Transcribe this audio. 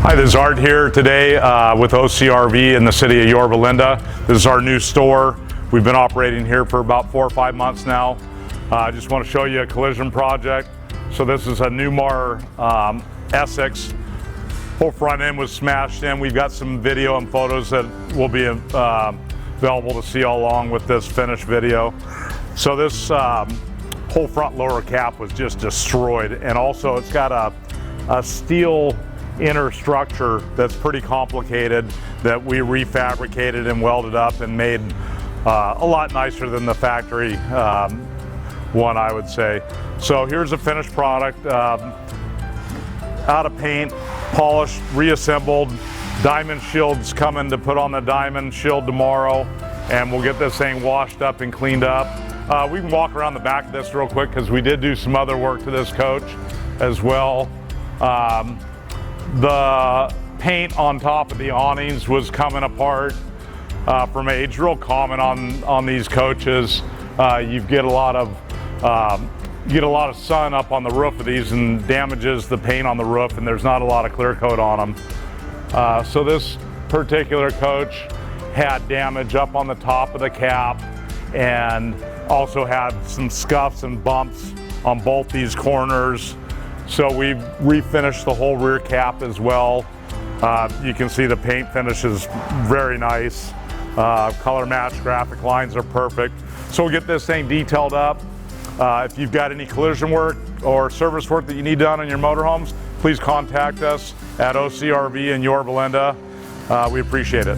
Hi, this is Art here today with OCRV in the city of Yorba Linda. This is our new store. We've been operating here for about 4 or 5 months now. I just want to show you a collision project. So this is a Newmar Essex. Whole front end was smashed in. We've got some video and photos that will be available to see all along with this finished video. So this whole front lower cap was just destroyed, and also it's got a steel inner structure that's pretty complicated that we refabricated and welded up and made a lot nicer than the factory one, I would say. So here's a finished product, out of paint, polished, reassembled. Diamond shield's coming to put on the diamond shield tomorrow, and we'll get this thing washed up and cleaned up. We can walk around the back of this real quick because we did do some other work to this coach as well. The paint on top of the awnings was coming apart from age. Real common on these coaches. You get a lot of sun up on the roof of these and damages the paint on the roof, and there's not a lot of clear coat on them. So this particular coach had damage up on the top of the cap and also had some scuffs and bumps on both these corners. So we've refinished the whole rear cap as well. You can see the paint finish is very nice. Color match graphic lines are perfect. So we'll get this thing detailed up. If you've got any collision work or service work that you need done on your motorhomes, please contact us at OCRV in Yorba Linda. We appreciate it.